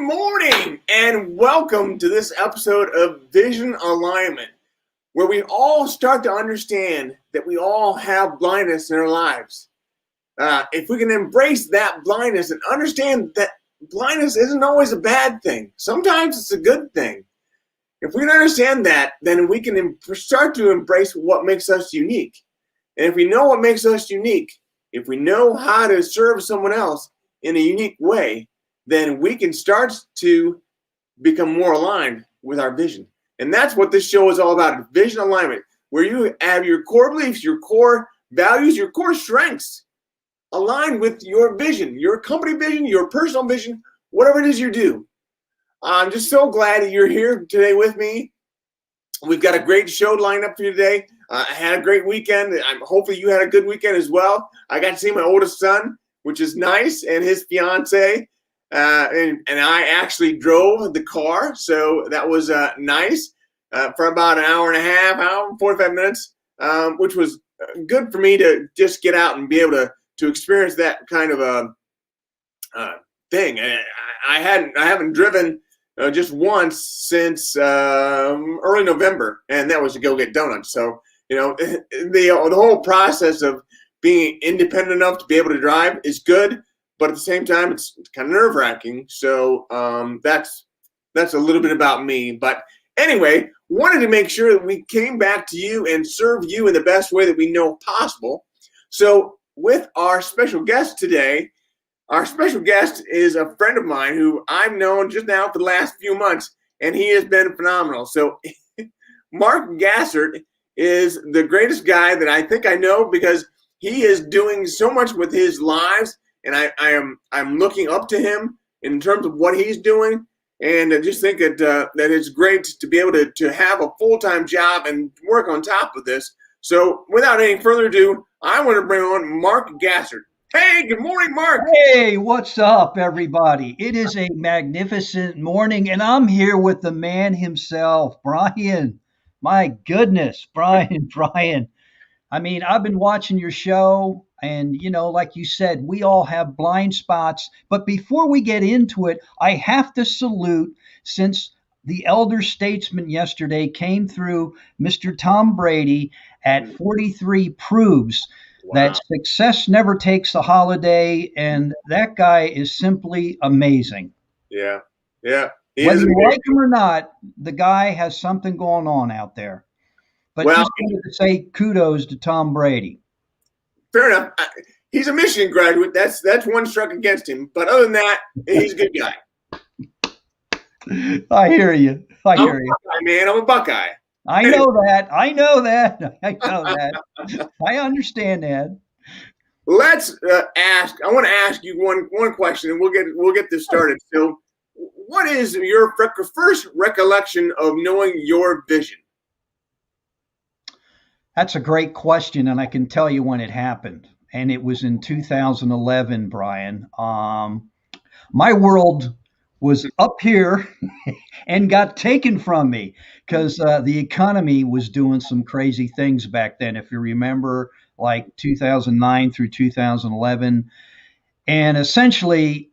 morning and welcome to this episode of Vision Alignment, where we all start to understand that we all have blindness in our lives. If we can embrace that blindness and understand that blindness isn't always a bad thing, sometimes it's a good thing. If we can understand that, then we can start to embrace what makes us unique. And if we know what makes us unique, if we know how to serve someone else in a unique way, then we can start to become more aligned with our vision. And that's what this show is all about, vision alignment, where you have your core beliefs, your core values, your core strengths aligned with your vision, your company vision, your personal vision, whatever it is you do. I'm just so glad that you're here today with me. We've got a great show lined up for you today. I had a great weekend. Hopefully you had a good weekend as well. I got to see my oldest son, which is nice, and his fiance. And I actually drove the car, so that was nice for about an hour and a half, hour and 45 minutes, which was good for me to just get out and be able to experience that kind of a thing. I haven't driven just once since early November, and that was to go get donuts. So the whole process of being independent enough to be able to drive is good. But at the same time, it's kind of nerve-wracking. So that's a little bit about me. But anyway, wanted to make sure that we came back to you and serve you in the best way that we know possible. So with our special guest today, our special guest is a friend of mine who I've known just now for the last few months, and he has been phenomenal. So Mark Gassert is the greatest guy that I think I know, because he is doing so much with his lives. And I'm looking up to him in terms of what he's doing, and I just think that it's great to be able to have a full-time job and work on top of this. So without any further ado, I want to bring on Mark Gassert. Hey, good morning, Mark. Hey, what's up, everybody? It is a magnificent morning, and I'm here with the man himself, Brian. My goodness, Brian. I mean, I've been watching your show, and, like you said, we all have blind spots. But before we get into it, I have to salute, since the elder statesman yesterday came through, Mr. Tom Brady at 43 proves that success never takes a holiday, and that guy is simply amazing. Yeah. Whether you like him or not, the guy has something going on out there. But just wanted to say kudos to Tom Brady. Fair enough. He's a Michigan graduate. That's one struck against him. But other than that, he's a good guy. I hear you. I'm a Buckeye. I know that. I understand that. Let's ask. I want to ask you one question, and we'll get this started. So, what is your first recollection of knowing your vision? That's a great question, and I can tell you when it happened. And it was in 2011, Brian. My world was up here and got taken from me because the economy was doing some crazy things back then. If you remember, like 2009 through 2011, and essentially,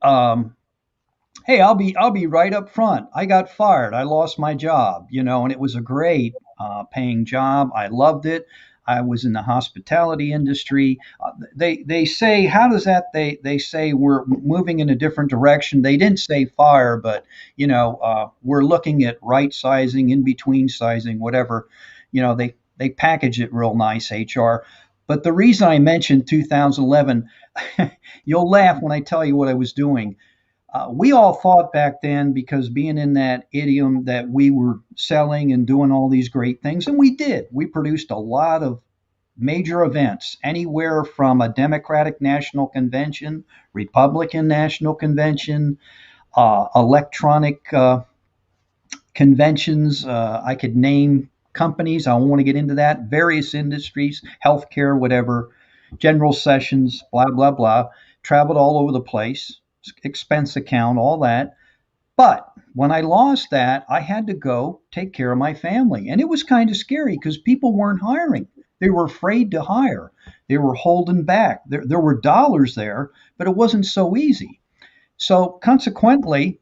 hey, I'll be right up front. I got fired. I lost my job, and it was a great paying job. I loved it. I was in the hospitality industry. They say, how does that? They say we're moving in a different direction. They didn't say fire, but we're looking at right sizing, in between sizing, whatever. They package it real nice, HR. But the reason I mentioned 2011, you'll laugh when I tell you what I was doing. We all thought back then, because being in that idiom, that we were selling and doing all these great things, and we did. We produced a lot of major events, anywhere from a Democratic National Convention, Republican National Convention, electronic conventions. I could name companies. I don't want to get into that. Various industries, healthcare, whatever, general sessions, blah, blah, blah. Traveled all over the place. Expense account, all that. But when I lost that, I had to go take care of my family. And it was kind of scary because people weren't hiring. They were afraid to hire. They were holding back. There were dollars there, but it wasn't so easy. So consequently,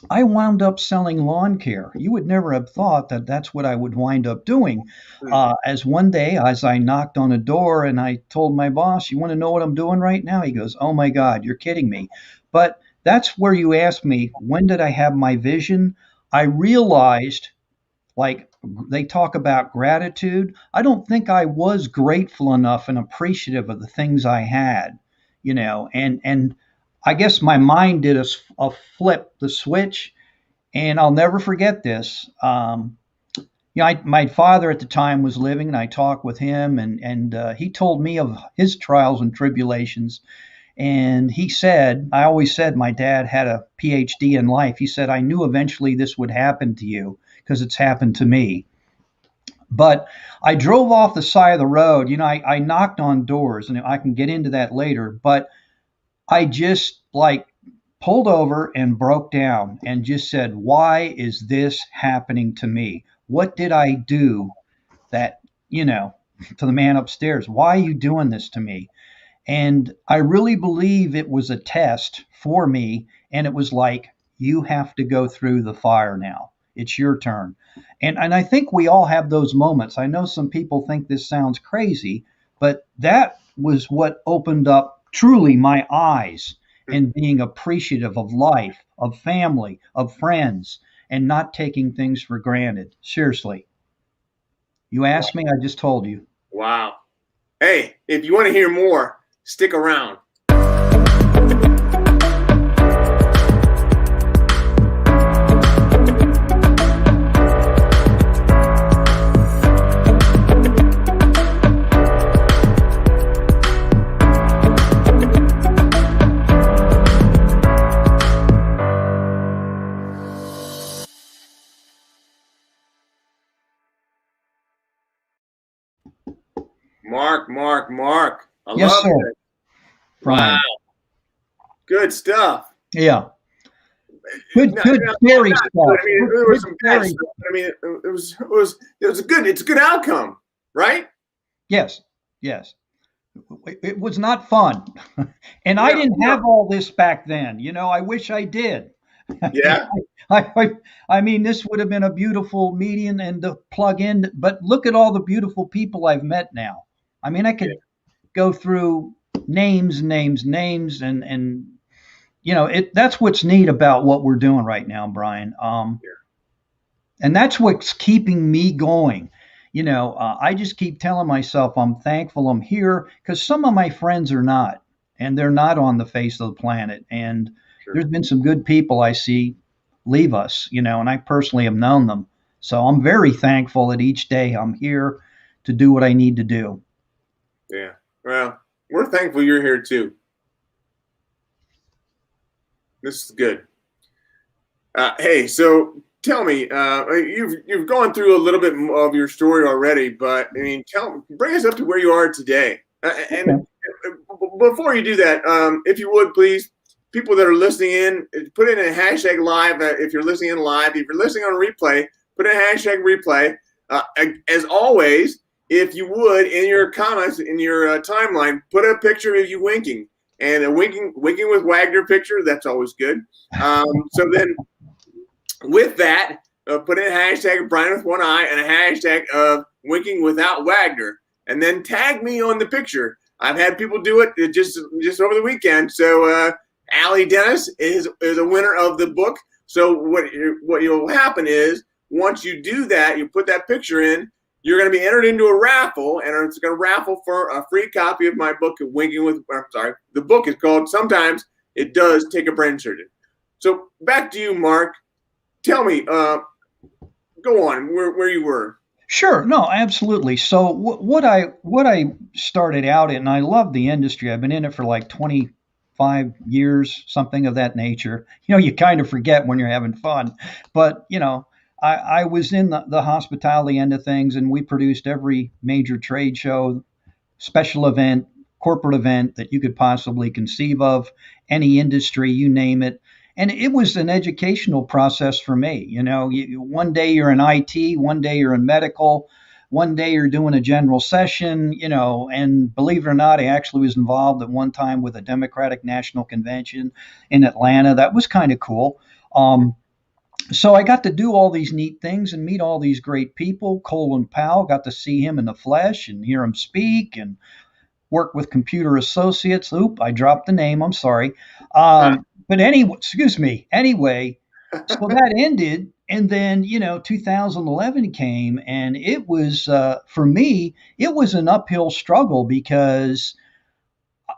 I wound up selling lawn care. You would never have thought that that's what I would wind up doing. Hmm. As one day, as I knocked on a door and I told my boss, "You want to know what I'm doing right now?" He goes, "Oh my God, you're kidding me." But that's where you asked me, when did I have my vision? I realized, like, they talk about gratitude. I don't think I was grateful enough and appreciative of the things I had, and I guess my mind did a flip the switch, and I'll never forget this. My father at the time was living, and I talked with him, and he told me of his trials and tribulations. And he said, I always said my dad had a PhD in life. He said, I knew eventually this would happen to you because it's happened to me. But I drove off the side of the road. I knocked on doors, and I can get into that later. But I just like pulled over and broke down and just said, why is this happening to me? What did I do that, to the man upstairs? Why are you doing this to me? And I really believe it was a test for me. And it was like, you have to go through the fire now. It's your turn. And I think we all have those moments. I know some people think this sounds crazy, but that was what opened up truly my eyes and being appreciative of life, of family, of friends, and not taking things for granted. Seriously. You Wow. asked me, I just told you. Wow. Hey, if you want to hear more, stick around. Mark. I Yes, love sir. it. Wow. Brian. Good stuff. Yeah. Good, No, good, no, scary not good. stuff. I mean, there was Good, some bad scary. stuff. I mean, it's a good outcome, right? Yes, yes. It was not fun. And I No, didn't no. have all this back then. I wish I did. Yeah. I mean, this would have been a beautiful medium and to plug in, but look at all the beautiful people I've met now. I mean, I Yeah. could go through names, and that's what's neat about what we're doing right now, Brian. And that's what's keeping me going. I just keep telling myself I'm thankful I'm here because some of my friends are not, and they're not on the face of the planet. And Sure. there's been some good people I see leave us, and I personally have known them. So I'm very thankful that each day I'm here to do what I need to do. Yeah. Well, we're thankful you're here too. This is good. Hey, so tell me, you've gone through a little bit of your story already, but I mean, bring us up to where you are today. And Okay. before you do that, if you would please, people that are listening in, put in a hashtag live. If you're listening in live, if you're listening on replay, put in a hashtag replay. As always, if you would, in your comments, in your timeline, put a picture of you winking and a winking with Wagner picture. That's always good. So then, with that, put in a hashtag Brian with one eye and a hashtag of winking without Wagner, and then tag me on the picture. I've had people do it just over the weekend. So Allie Dennis is a winner of the book. So what will happen is once you do that, you put that picture in, you're going to be entered into a raffle, and it's going to raffle for a free copy of my book, Winking with. The book is called Sometimes It Does Take a Brain Surgeon. So back to you, Mark. Tell me, go on where you were. Sure, no, absolutely. So what I started out in, I love the industry. I've been in it for like 25 years, something of that nature. You kind of forget when you're having fun, but I was in the hospitality end of things, and we produced every major trade show, special event, corporate event that you could possibly conceive of, any industry, you name it. And it was an educational process for me. One day you're in IT, one day you're in medical, one day you're doing a general session, and believe it or not, I actually was involved at one time with a Democratic National Convention in Atlanta. That was kind of cool. So I got to do all these neat things and meet all these great people. Colin Powell, got to see him in the flesh and hear him speak, and work with Computer Associates. Oop, I dropped the name. I'm sorry. But anyway, excuse me. Anyway, so that ended, and then 2011 came, and it was for me, it was an uphill struggle because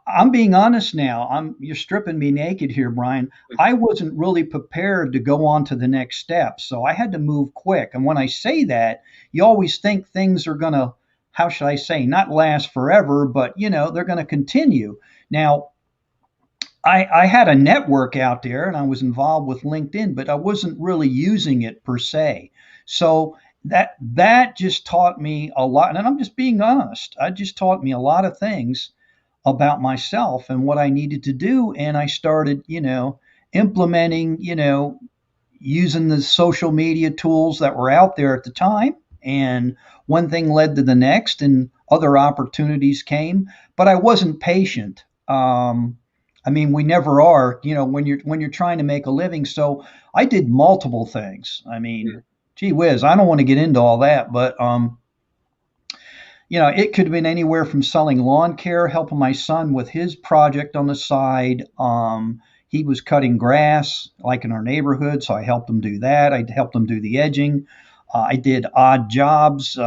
I'm being honest now. You're stripping me naked here, Brian. I wasn't really prepared to go on to the next step, so I had to move quick. And when I say that, you always think things are gonna, how should I say, not last forever, but they're gonna continue. Now, I had a network out there, and I was involved with LinkedIn, but I wasn't really using it per se. So that just taught me a lot, and I'm just being honest. I just taught me a lot of things about myself and what I needed to do. And I started, implementing, using the social media tools that were out there at the time. And one thing led to the next, and other opportunities came. But I wasn't patient. I mean, we never are, when you're trying to make a living. So I did multiple things. I mean, gee whiz, I don't want to get into all that, but it could have been anywhere from selling lawn care, helping my son with his project on the side. He was cutting grass, like in our neighborhood, so I helped him do that. I helped him do the edging. I did odd jobs,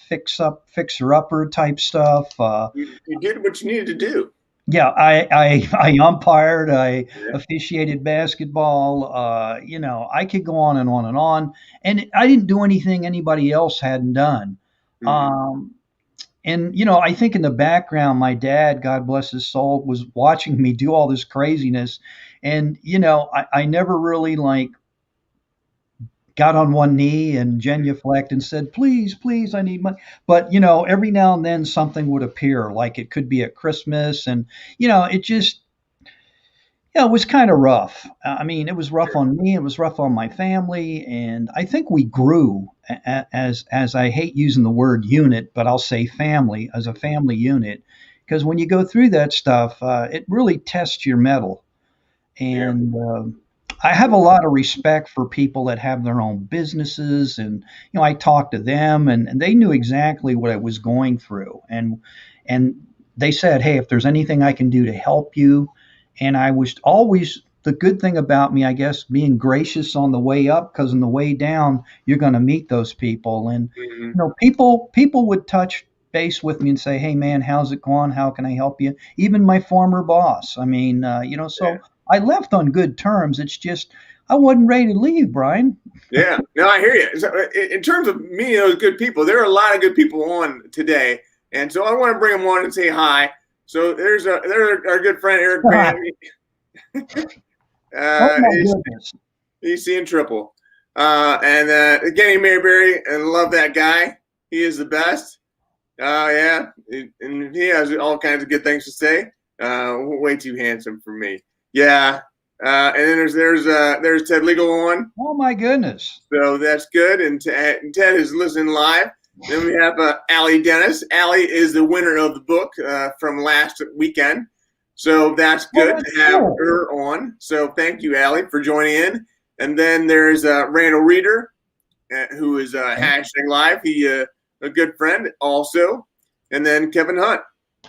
fixer upper type stuff. You did what you needed to do. Yeah, I umpired, I Yeah. officiated basketball. I could go on and on and on, and I didn't do anything anybody else hadn't done. Hmm. Um, and I think in the background, my dad, God bless his soul, was watching me do all this craziness. And I never really like got on one knee and genuflect and said, please, please, I need money. But every now and then something would appear, like it could be at Christmas, and it just, it was kind of rough. I mean, it was rough on me. It was rough on my family, and I think we grew as I hate using the word unit, but I'll say family, as a family unit, because when you go through that stuff, it really tests your mettle. Yeah. And I have a lot of respect for people that have their own businesses, and I talked to them, and they knew exactly what I was going through, and they said, "Hey, if there's anything I can do to help you," and I was always, the good thing about me, I guess, being gracious on the way up, because on the way down, you're going to meet those people, and Hmm. people would touch base with me and say, "Hey, man, how's it going? How can I help you?" Even my former boss. I mean, Yeah. so I left on good terms. It's just I wasn't ready to leave, Brian. Yeah. No, I hear you. So, in terms of meeting those good people, there are a lot of good people on today, and so I want to bring them on and say hi. So there's our good friend Eric Bam. Oh my He's goodness. seeing triple. And Kenny Mayberry, and love that guy. He is the best. Yeah, and he has all kinds of good things to say. Way too handsome for me. Yeah. And then there's Ted Legal on, Oh my goodness. so that's good. And Ted is listening live. Then we have Allie Dennis. Allie is the winner of the book from last weekend. So that's Oh, good that's to have cool. her on. So thank you, Allie, for joining in. And then there's Randall Reeder, who is hashtag live. He a good friend also. And then Kevin Hunt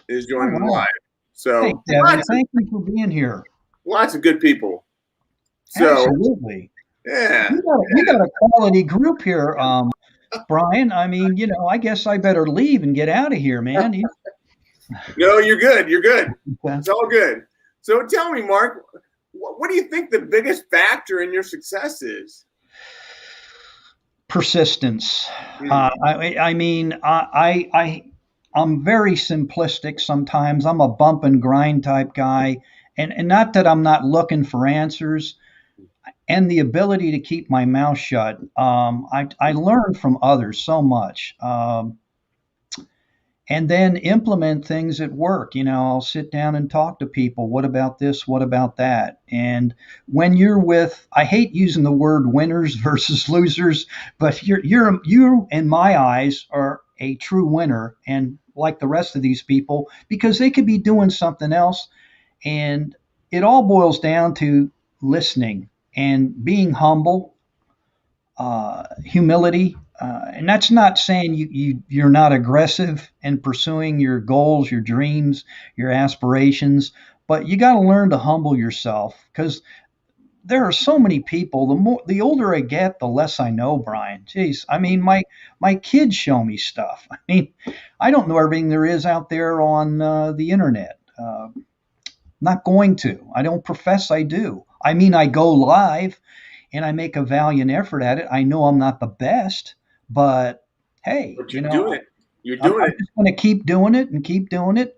is Oh joining live. wow. Hey, So Kevin, thank you for being here. lots of good people. So Absolutely. yeah, You got a quality group here, Brian. I mean, I guess I better leave and get out of here, man. no, you're good. You're good. Yeah. It's all good. So tell me, Mark, what do you think the biggest factor in your success is? Persistence. Mm, I mean, I'm very simplistic sometimes. I'm a bump and grind type guy, and not that I'm not looking for answers, and the ability to keep my mouth shut. I learn from others so much. And then implement things at work. I'll sit down and talk to people. What about this? What about that? And when you're with, I hate using the word winners versus losers, but you in my eyes are a true winner, and like the rest of these people, because they could be doing something else. And it all boils down to listening and being humble, humility. And that's not saying you're not aggressive in pursuing your goals, your dreams, your aspirations, but you got to learn to humble yourself because there are so many people. The older I get, the less I know, Brian. Jeez, I mean, my kids show me stuff. I mean, I don't know everything there is out there on the internet. Not going to. I don't profess I do. I mean, I go live and I make a valiant effort at it. I know I'm not the best, but hey, But you're doing it. You're I'm, doing I'm it. just going to keep doing it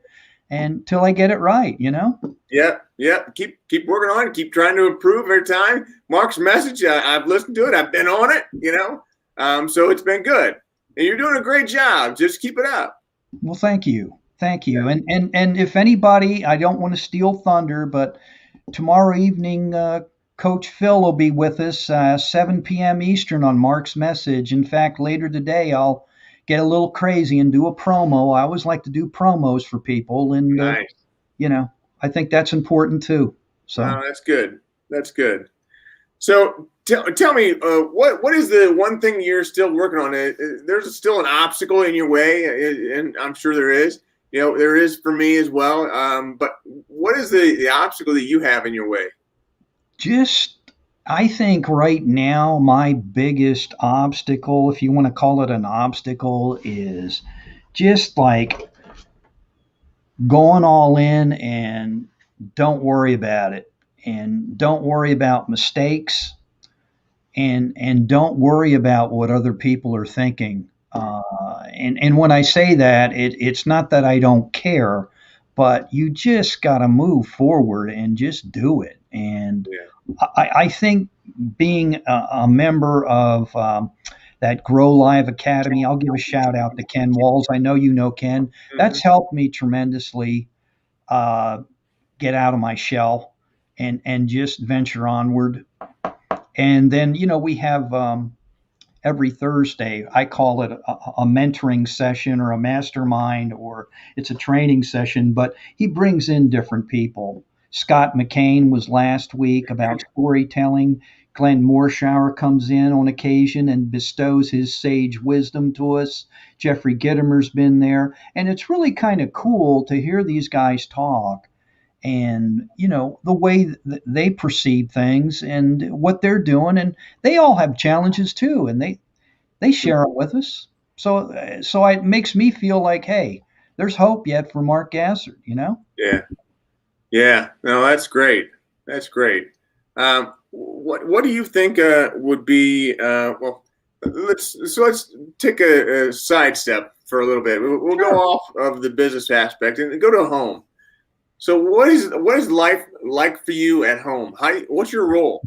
until I get it right. Yeah, yeah. Keep working on it. Keep trying to improve every time. Mark's message, I've listened to it. I've been on it. So it's been good, and you're doing a great job. Just keep it up. Well, thank you. Thank you. Yeah. And if anybody, I don't want to steal thunder, but tomorrow evening, Coach Phil will be with us, 7 p.m. Eastern on Mark's Message. In fact, later today, I'll get a little crazy and do a promo. I always like to do promos for people, and Nice. I think that's important too. So, That's good. That's good. So tell me, what is the one thing you're still working on? There's still an obstacle in your way, and I'm sure there is. There is for me as well. But what is the obstacle that you have in your way? just I think right now, my biggest obstacle, if you want to call it an obstacle, is just like going all in and don't worry about it and don't worry about mistakes and don't worry about what other people are thinking. And when I say that, it's not that I don't care, but you just got to move forward and just do it. And Yeah. I think being a member of that Grow Live Academy, I'll give a shout out to Ken Walls. I know you know Ken. Hmm. That's helped me tremendously uh, get out of my shell and just venture onward. And then we have every Thursday. I call it a mentoring session or a mastermind or it's a training session, but he brings in different people. Scott McCain was last week about storytelling. Glenn Morshower comes in on occasion and bestows his sage wisdom to us. Jeffrey Gittimer's been there. And it's really kind of cool to hear these guys talk and the way that they perceive things and what they're doing, and they all have challenges too, and they share it with us. So it makes me feel like, hey, there's hope yet for Mark Gassert. Yeah. Yeah. No, that's great. That's great. What do you think would be well? Let's take a sidestep for a little bit. We'll go Sure. off of the business aspect and go to home. So what is life like for you at home? What's your role?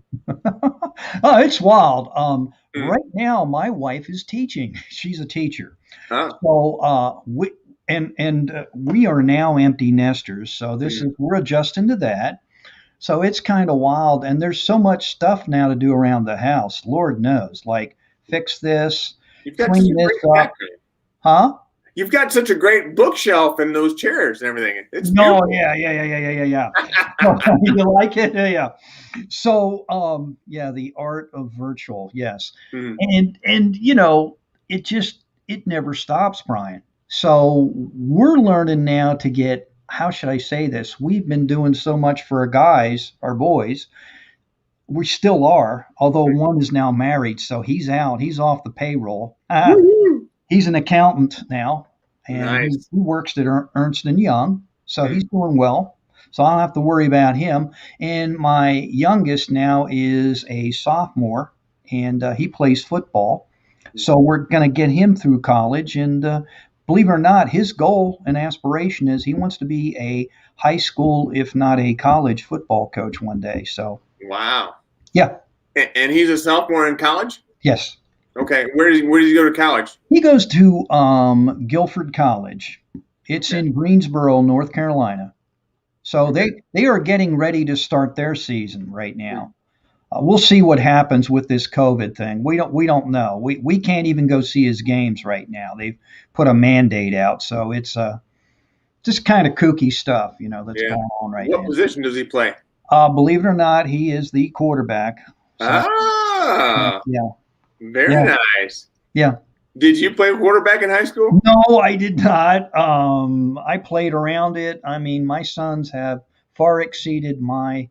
Oh, it's wild. Mm. Right now my wife is teaching. She's a teacher. Huh? So we are now empty nesters, so Mm. we're adjusting to that. So it's kind of wild. And there's so much stuff now to do around the house. Lord knows, like fix this, You've got such clean a this great up. background. Huh? You've got such a great bookshelf and those chairs and everything. It's No, beautiful. yeah. You like it? Yeah. So, yeah, the art of virtual, yes. Mm. And it never stops, Brian. So we're learning now to get, how should I say this? We've been doing so much for our guys, our boys. We still are, although one is now married, so he's out. He's off the payroll. Woo-hoo. He's an accountant now, and he Nice. works at Ernst and Young, so Mm. he's doing well. So I don't have to worry about him. And my youngest now is a sophomore, and he plays football. So we're going to get him through college. And believe it or not, his goal and aspiration is he wants to be a high school, if not a college, football coach one day. So Wow. yeah, And he's a sophomore in college? yes, Okay. Where does he go to college? he goes to Guilford College. It's Okay. in Greensboro, North Carolina. So they are getting ready to start their season right now. We'll see what happens with this COVID thing. We don't know. We can't even go see his games right now. They've put a mandate out, so it's just kind of kooky stuff, that's Yeah. going on right What now. position does he play? Believe it or not, he is the quarterback. So Ah, yeah, Very Yeah, nice. yeah. Did you play quarterback in high school? No, I did not. I played around it. I mean, my sons have far exceeded my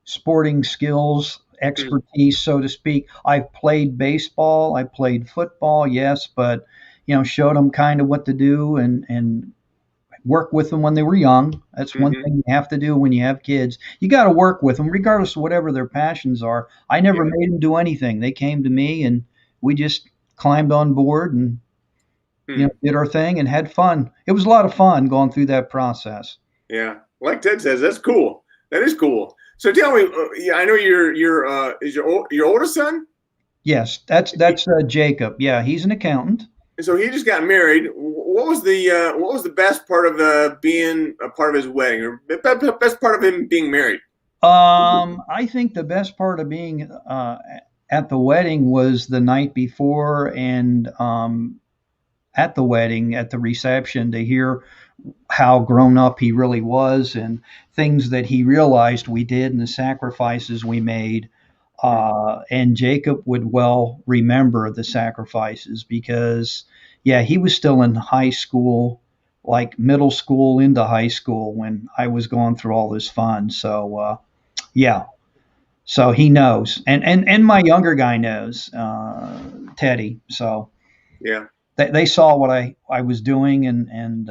sporting skills, Hmm. expertise, so to speak. I've played baseball, I played football, yes, but showed them kind of what to do and work with them when they were young. That's one Hmm. thing you have to do when you have kids. You got to work with them, regardless of whatever their passions are. I never Yeah. made them do anything. They came to me, and we just climbed on board and Hmm. did our thing and had fun. It was a lot of fun going through that process. Yeah. Like Ted says, that's cool. That is cool. So tell me, yeah, I know is your oldest son? Yes, that's Jacob. Yeah, he's an accountant. So he just got married. What was the best part of being a part of his wedding, or best part of him being married? I think the best part of being at the wedding was the night before and at the wedding, at the reception, to hear how grown up he really was and things that he realized we did and the sacrifices we made. And Jacob would well remember the sacrifices because, yeah, he was still in high school, like middle school into high school when I was going through all this fun. So, yeah, so he knows, and my younger guy knows, Teddy. So Yeah. they saw what I was doing, and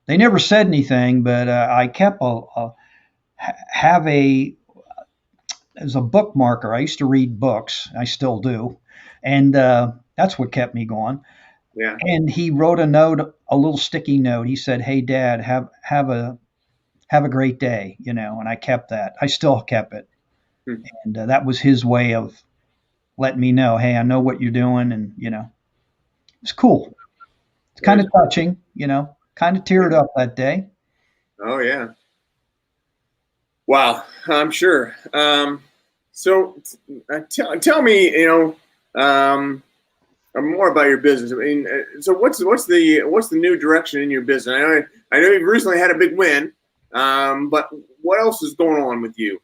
they never said anything, but I kept have a as a bookmarker. I used to read books. I still do, and that's what kept me going. Yeah. And he wrote a note, a little sticky note. He said, "Hey, Dad, have a great day," and I kept that. I still kept it, Hmm. and that was his way of letting me know, "Hey, I know what you're doing," and it's cool. It's That kind is of cool. touching, kind of teared up that day. Oh yeah. Wow. I'm sure. So tell me, more about your business. I mean, so what's the new direction in your business? I know you've recently had a big win, but what else is going on with you?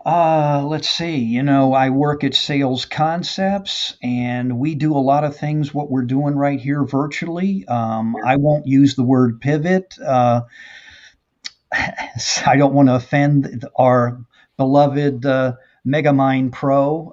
Let's see. I work at Sales Concepts, and we do a lot of things. What we're doing right here virtually. Yeah. I won't use the word pivot. I don't want to offend our beloved Megamind Pro,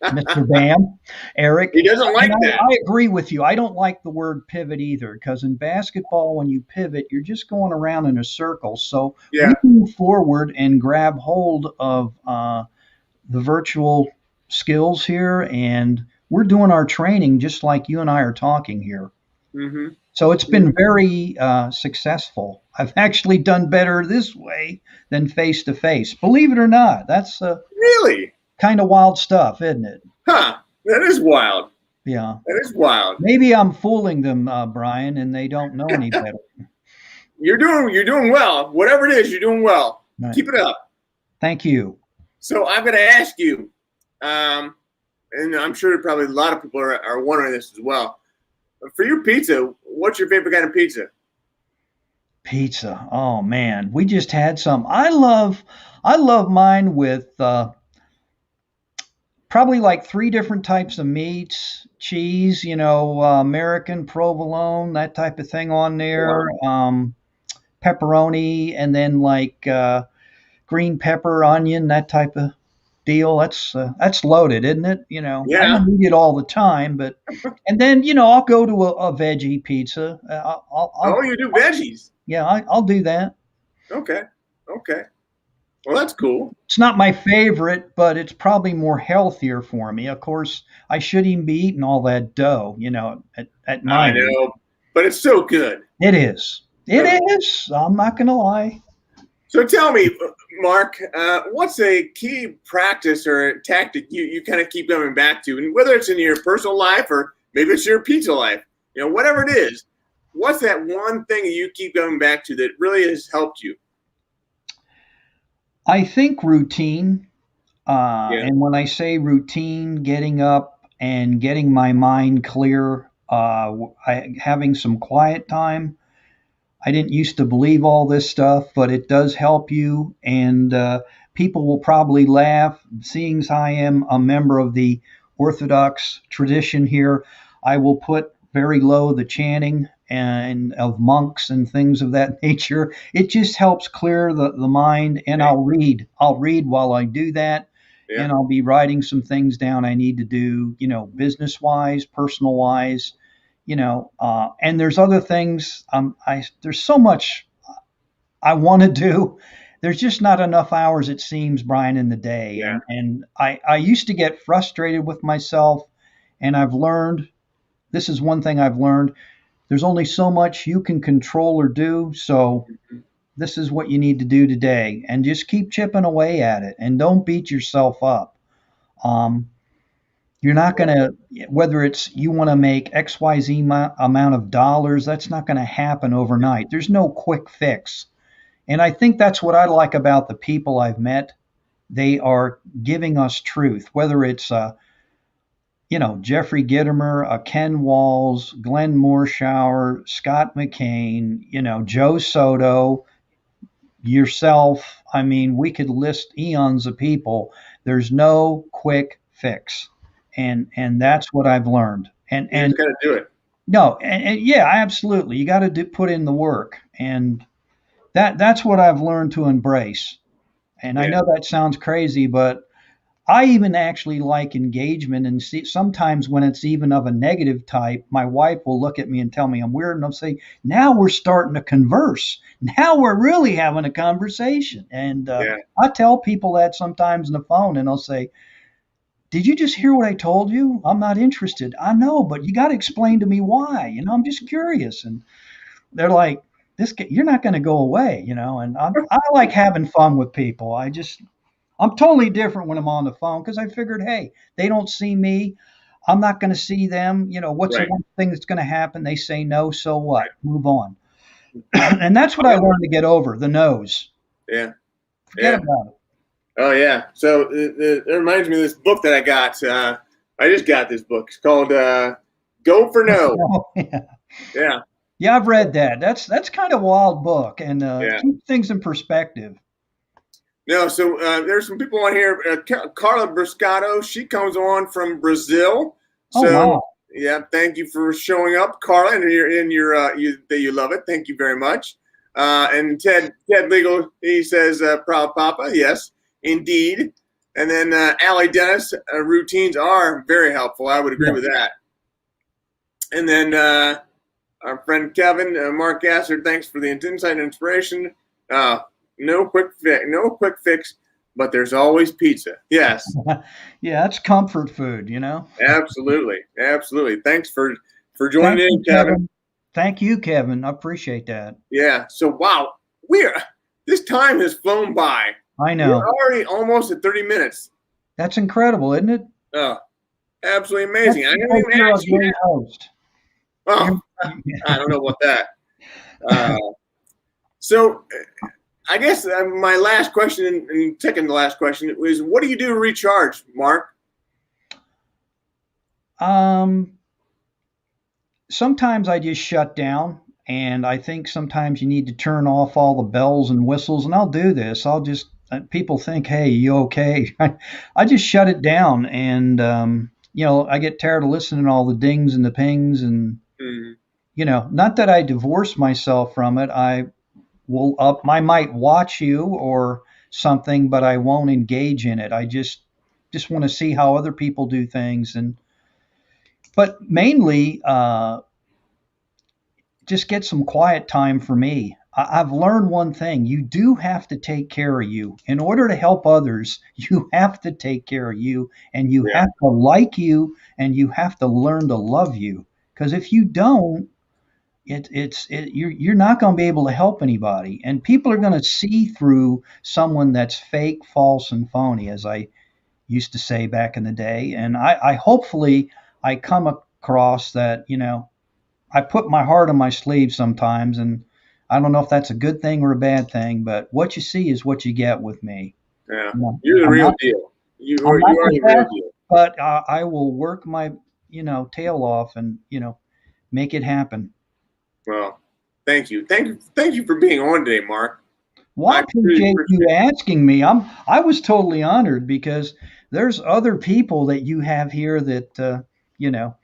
Mr. Bam, Eric. He doesn't And like that. I agree with you. I don't like the word pivot either because in basketball, when you pivot, you're just going around in a circle. So we Yeah. move forward and grab hold of the virtual skills here, and we're doing our training just like you and I are talking here. Hmm. So it's been very successful. I've actually done better this way than face to face. Believe it or not, that's Really? kind of wild stuff, isn't it? Huh. That is wild. Yeah. That is wild. Maybe I'm fooling them, Brian, and they don't know any better. You're doing well. Whatever it is, you're doing well. Right. Keep it up. Thank you. So I'm going to ask you, um, and I'm sure probably a lot of people are wondering this as well. For your pizza, what's your favorite kind of pizza? Pizza. Oh man, we just had some. I love mine with probably like three different types of meats, cheese, American provolone, that type of thing on Wow. there, pepperoni, and then like green pepper, onion, that type of deal. That's loaded, isn't it? I Yeah. don't eat it all the time, but and then I'll go to a veggie pizza. Oh, you do veggies. Yeah, I'll do that. Okay. Okay. Well, that's cool. It's not my favorite, but it's probably more healthier for me. Of course, I shouldn't even be eating all that dough, at my I age. know, but it's so good. It is. It Okay. is. I'm not going to lie. So tell me, Mark, what's a key practice or a tactic you kind of keep coming back to, and whether it's in your personal life or maybe it's your pizza life, whatever it is, what's that one thing that you keep coming back to that really has helped you? I think routine. Yeah. And when I say routine, getting up and getting my mind clear, having some quiet time. I didn't used to believe all this stuff, but it does help you. And people will probably laugh, seeing as I am a member of the Orthodox tradition here. I will put very low the chanting and of monks and things of that nature. It just helps clear the mind. And Okay. I'll read while I do that. Yeah. And I'll be writing some things down I need to do, business wise, personal wise, and there's other things. There's so much I want to do. There's just not enough hours, it seems, Brian, in the day. Yeah. And I used to get frustrated with myself, and I've learned this is one thing I've learned. There's only so much you can control or do. So Mhm. this is what you need to do today, and just keep chipping away at it, and don't beat yourself up. Um, you're not going to, whether it's you want to make XYZ amount of dollars, that's not going to happen overnight. There's no quick fix. And I think that's what I like about the people I've met. They are giving us truth, whether it's Jeffrey Gitomer, Ken Walls, Glenn Morshower, Scott McCain, Joe Soto, yourself. I mean, we could list eons of people. There's no quick fix, and that's what I've learned. And You and just got to do it. no, and yeah, absolutely, you got to put in the work, and that's what I've learned to embrace. And I Yeah. know that sounds crazy, but I even actually like engagement. And see, sometimes when it's even of a negative type, my wife will look at me and tell me I'm weird. And I'll say, now we're starting to converse. Now we're really having a conversation. And Yeah. I tell people that sometimes on the phone, and I'll say, did you just hear what I told you? I'm not interested. I know, but you got to explain to me why. I'm just curious. And they're like, you're not going to go away, and I like having fun with people. I'm totally different when I'm on the phone because I figured, hey, they don't see me. I'm not going to see them. What's the Right. one thing that's going to happen? They say no, so what? Move on. And that's what I learned to get over the no's. Yeah. Forget Yeah. about it. Oh yeah. So it reminds me of this book that I got. I just got this book. It's called "Go for No." Oh, yeah. Yeah. Yeah, I've read that. That's kind of a wild book and Yeah. keep things in perspective. No. So there's some people on here. Carla Bruscato. She comes on from Brazil. Oh, So wow. yeah. Thank you for showing up, Carla, and that you love it. Thank you very much. And Ted Legal. He says, "Proud Papa." Yes, indeed. And then Allie Dennis. Routines are very helpful. I would agree Yeah. with that. And then our friend Kevin, Mark Gassert, thanks for the insight and inspiration. Uh, no quick fix, but there's always pizza. Yes, Yeah, that's comfort food. absolutely, absolutely. Thanks for joining Thank you, in, Kevin. Kevin. Thank you, Kevin. I appreciate that. Yeah. So wow, we're this time has flown by. I We're know. already almost at 30 minutes. That's incredible, isn't it? Oh, absolutely That's amazing. I didn't because even you're a ask you. great host. Oh, You're, I don't know about that. Uh, so I guess my last question and second to last question is, what do you do to recharge, Mark? um, sometimes I just shut down, and I think sometimes you need to turn off all the bells and whistles. And I'll do this. I'll just people think, "Hey, you okay?" I just shut it down, and I get tired of listening to all the dings and the pings, and Mm, not that I divorce myself from it. I might watch you or something, but I won't engage in it. I just want to see how other people do things, and but mainly just get some quiet time for me. Have learned one thing: you do have to take care of you in order to help others. You have to take care of you, and you yeah, have to like you, and you have to learn to love you. Because if you don't, you're not going to be able to help anybody, and people are going to see through someone that's fake, false, and phony, as I used to say back in the day. And I hopefully I come across that I put my heart on my sleeve sometimes, and I don't know if that's a good thing or a bad thing, but what you see is what you get with me. yeah. You know, You're the I'm real not deal. I'm not You are the the real best, deal. but I will work my tail off and make it happen. Well, thank you for being on today, Mark. Well, I I really appreciate appreciate you it. asking me. I was totally honored because there's other people that you have here that you know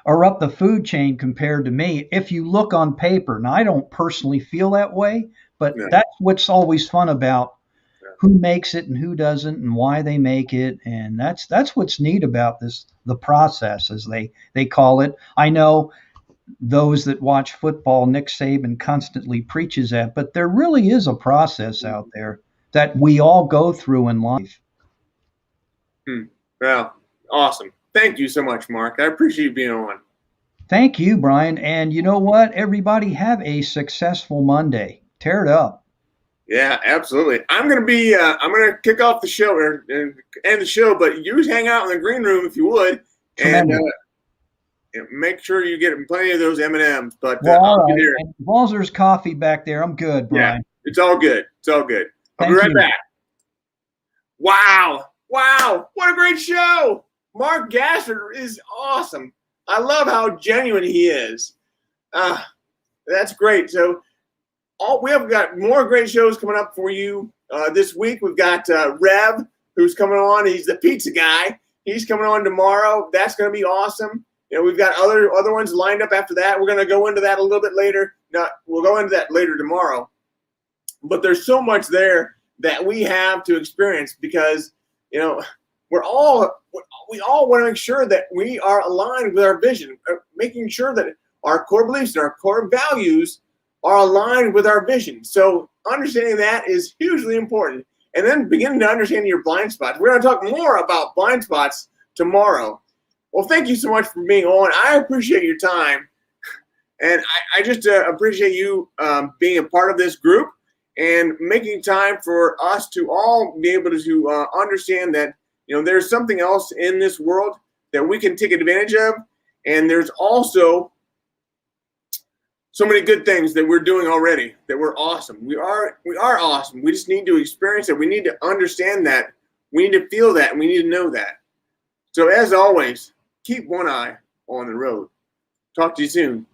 are up the food chain compared to me. If you look on paper, now I don't personally feel that way, but No, that's what's always fun about no. who makes it and who doesn't and why they make it, and that's what's neat about the process as they call it. I know those that watch football, Nick Saban constantly preaches that, but there really is a process out there that we all go through in life. Hmm. Well, awesome. Thank you so much, Mark. I appreciate you being on. Thank you, Brian. And you know what? Everybody have a successful Monday. Tear it up. Yeah, absolutely. I'm gonna kick off the show and end the show, but you hang out in the green room if you would, and Tremendous. make sure you get plenty of those M&Ms. But Well, all I'll be right. here. And as long as there's coffee back there, I'm good, Yeah, Brian. it's all good. It's all good. I'll be Thank right you. back. Wow, wow, what a great show! Mark Gassert is awesome. I love how genuine he is. Uh, that's great. So we have got more great shows coming up for you this week. We've got Rev, who's coming on. He's the pizza guy. He's coming on tomorrow. That's going to be awesome. We've got other ones lined up after that. We're going to go into that a little bit later. We'll go into that later tomorrow. But there's so much there that we have to experience because we all want to make sure that we are aligned with our vision, making sure that our core beliefs and our core values are aligned with our vision. So understanding that is hugely important. And then beginning to understand your blind spots. We're going to talk more about blind spots tomorrow. Well, thank you so much for being on. I appreciate your time. And I just appreciate you being a part of this group and making time for us to all be able to understand that there's something else in this world that we can take advantage of. And there's also so many good things that we're doing already that we're awesome. We are awesome. We just need to experience it. We need to understand that. We need to feel that, and we need to know that. So as always, keep one eye on the road. Talk to you soon.